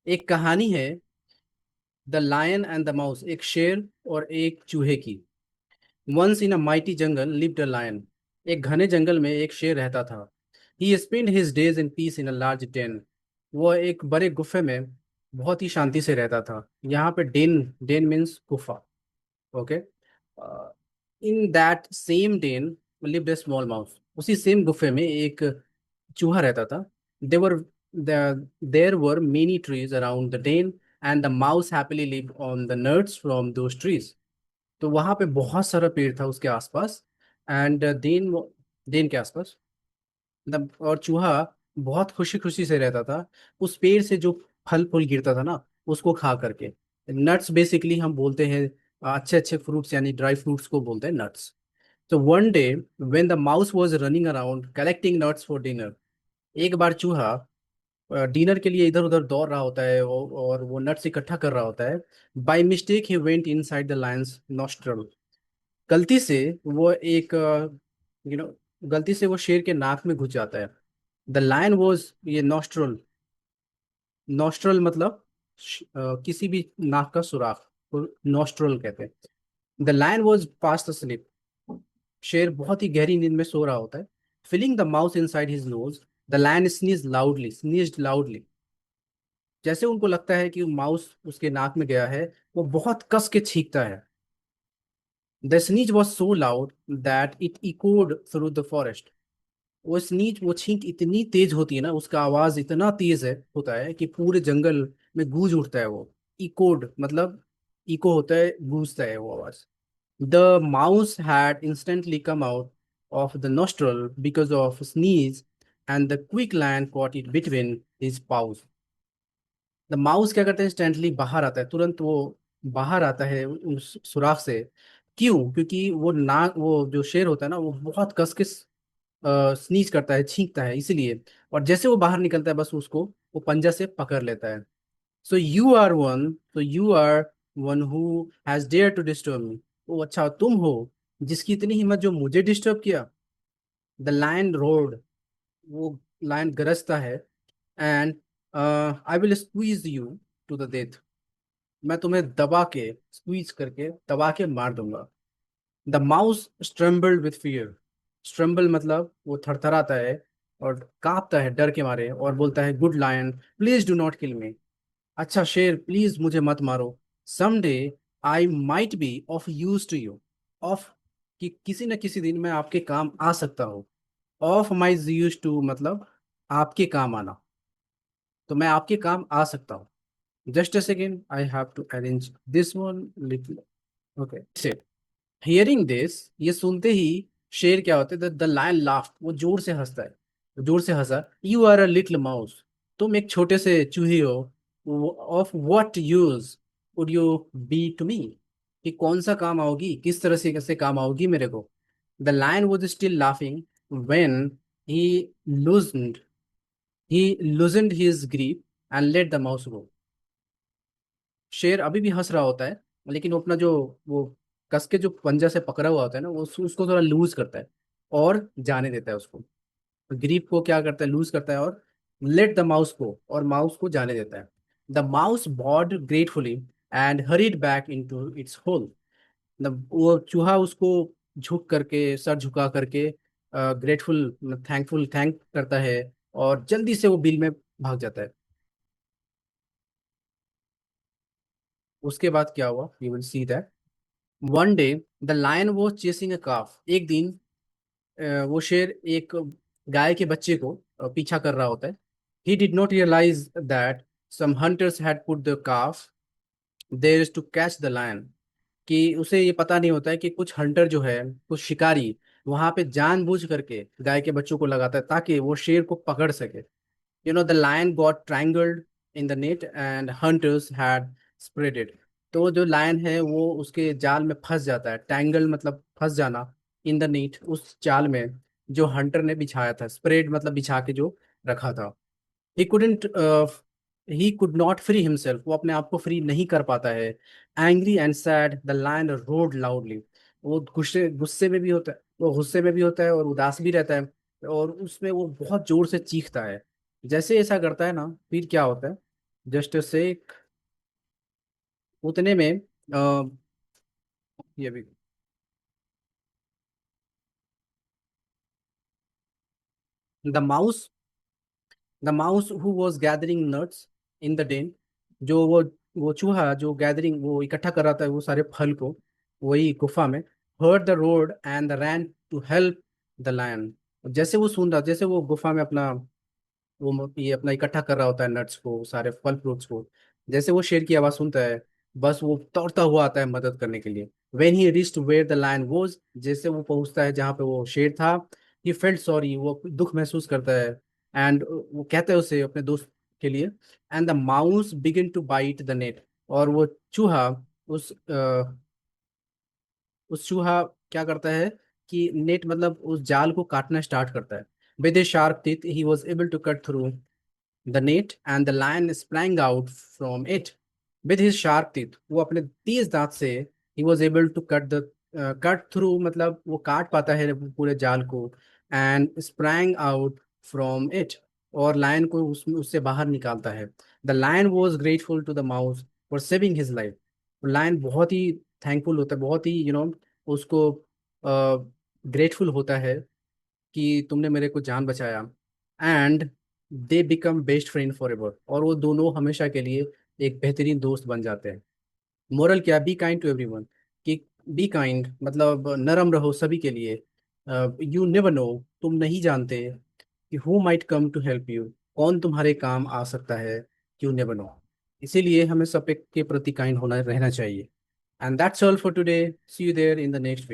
एक कहानी है, the lion and the mouse, एक शेर और एक चूहे की। Once in a mighty jungle lived a lion. एक घने जंगल में एक शेर रहता था। He spend his days in peace in a large den. वो एक बड़े गुफे में बहुत ही शांति से रहता था। यहाँ पे डेन, डेन मीन्स गुफा। Okay. In that same den lived a small mouse. उसी सेम गुफे में एक चूहा रहता था। There there were many trees around the den and the mouse happily lived on the nuts from those trees. तो वहां पे बहुत सारा पेड़ था उसके आसपास। एंड देन, देन के आसपास, मतलब, और चूहा बहुत खुशी खुशी से रहता था उस पेड़ से जो फल फूल गिरता था ना, उसको खा करके। नट्स बेसिकली हम बोलते हैं अच्छे अच्छे फ्रूट्स, यानी ड्राई फ्रूट्स को बोलते हैं नट्स। तो one day when the mouse was running around collecting nuts for dinner. एक बार चूहा डिनर के लिए इधर उधर दौड़ रहा होता है और वो नट्स इकट्ठा कर रहा होता है। By mistake he went inside the Lions nostril. गलती से वो एक यू नो गलती से वो शेर के नाक में घुस जाता है। द लायन वॉज, ये नॉस्ट्रल, नॉस्ट्रल मतलब किसी भी नाक का सुराख को नॉस्ट्रल कहते हैं। The lion was fast asleep। शेर बहुत ही गहरी नींद में सो रहा होता है। Feeling the mouse inside his nose, the lion sneezed loudly. जैसे उनको लगता है कि माउस उसके नाक में गया है, वो बहुत कस के छींकता है। The sneeze was so loud that it echoed through the forest. वो स्नीज, वो छींक इतनी तेज होती है ना, उसका आवाज इतना तेज है होता है कि पूरे जंगल में गूंज उठता है वो। इकोड मतलब, इको होता है, गूंजता है वो आवाज। The mouse had instantly come out of the nostril because of sneeze, and the quick lion caught it between his paws। The mouse क्या करता है, इंस्टेंटली बाहर आता है, तुरंत वो बाहर आता है उस सुराख से। क्यों? क्योंकि वो नाक, वो जो शेर होता है ना, वो बहुत कस के स्नीज करता है, छींकता है, इसलिए। और जैसे वो बाहर निकलता है, बस उसको वो पंजा से पकड़ लेता है। So you are one who has dare to disturb me. ओ अच्छा, तुम हो जिसकी इतनी हिम्मत जो मुझे डिस्टर्ब किया। द लायन रोड, वो लायन गरजता है। And I will squeeze you to the death. मैं तुम्हें दबा के, स्क्वीज करके दबा के मार दूंगा। The mouse trembled with fear. Tremble मतलब वो थरथराता है और कांपता है डर के मारे, और बोलता है, good lion please do not kill me. अच्छा शेर, प्लीज मुझे मत मारो। Someday I might be of use to you. Of, कि किसी न किसी दिन मैं आपके काम आ सकता हूँ। ऑफ माई यूज टू मतलब आपके काम आना। तो मैं आपके काम आ सकता हूँ। Just a second, I have to arrange this one little. Okay. Hearing this, ये सुनते ही शेर क्या होता है, द लायन लाफ्ड, वो जोर से हंसता है। जोर से हंसा। You are a little mouse. तुम एक छोटे से चूहे हो। Of what use would you be to me. कि कौन सा काम आओगी, किस तरह से कैसे काम आओगी मेरे को। The lion was still laughing when he loosened he loosened his grip and let the mouse go. शेर अभी भी हंस रहा होता है, लेकिन वो अपना जो, वो कस के जो पंजा से पकड़ा हुआ होता है ना, वो उसको थोड़ा लूज करता है और जाने देता है उसको। ग्रीप को क्या करता है, लूज करता है और लेट द माउस को, और माउस को जाने देता है। The mouse bowed gratefully and hurried back into its hole. मतलब वो चूहा उसको झुक करके, सर झुका करके, ग्रेटफुल, थैंकफुल, थैंक करता है, और जल्दी से वो बिल में भाग जाता है। उसके बाद क्या हुआ, you will see that. One day the lion was chasing a calf. एक दिन वो शेर एक गाय के बच्चे को पीछा कर रहा होता है। He did not realize that some hunters had put the calf there to catch the lion. कि उसे ये पता नहीं होता है कि कुछ हंटर जो है, कुछ शिकारी, वहां पे जानबूझ करके गाय के बच्चों को लगाता है ताकि वो शेर को पकड़ सके। The lion got tangled in the net and hunters had spreaded. तो जो लायन है वो उसके जाल में फंस जाता है। टैंगल मतलब फंस जाना, इन द नेट उस जाल में जो हंटर ने बिछाया था। स्प्रेड मतलब बिछा के जो रखा था। He couldn't he could not free himself, वो अपने आप को फ्री नहीं कर पाता है। Angry and sad the lion roared loudly. वो गुस्से गुस्से में भी होता है, वो गुस्से में भी होता है और उदास भी रहता है, और उसमें वो बहुत जोर से चीखता है। जैसे ऐसा करता है ना, फिर क्या होता है, जस्ट से उतने में ये भी the mouse the mouse who was gathering nuts in the den, जो वो चूहा जो गैदरिंग वो इकट्ठा कर रहा था वो सारे फल को वही गुफा में, heard the roar and ran to help the lion. जैसे वो सुन रहा, जैसे वो गुफा में अपना ये अपना इकट्ठा कर रहा होता है नट्स को, सारे फल फ्रूट्स को, जैसे वो शेर की आवाज सुनता है बस वो दौड़ता हुआ आता है मदद करने के लिए। When he reached where the lion was, जैसे वो पहुंचता है जहाँ पे वो शेर था, ही फेल्ट सॉरी, वो दुख महसूस करता है, एंड वो कहता है उसे अपने दोस्त के लिए, and the mouse begin to bite the net, और वो चूहा उस उस चूहा क्या करता है कि नेट मतलब उस जाल को काटना स्टार्ट करता है। With his sharp teeth he was able to cut through the net and the lion sprang out from it with his sharp teeth। वो अपने तेज दांत से he was able to cut through मतलब वो काट पाता है पूरे जाल को, and sprang out from it, और लायन को उससे बाहर निकालता है। the lion was grateful to the mouse for saving his life। Lion बहुत ही थैंकफुल होता है, बहुत ही उसको ग्रेटफुल होता है कि तुमने मेरे को जान बचाया। And they become best friend for ever, और वो दोनों हमेशा के लिए एक बेहतरीन दोस्त बन जाते हैं। मोरल क्या, बी काइंड टू एवरीवन, कि बी काइंड मतलब नरम रहो सभी के लिए। यू नेवर नो, तुम नहीं जानते कि who might come to help you, कौन तुम्हारे काम आ सकता है, यू नेवर नो। इसीलिए हमें सब के प्रति काइंड होना रहना चाहिए। And that's all for today, see you there in the next video.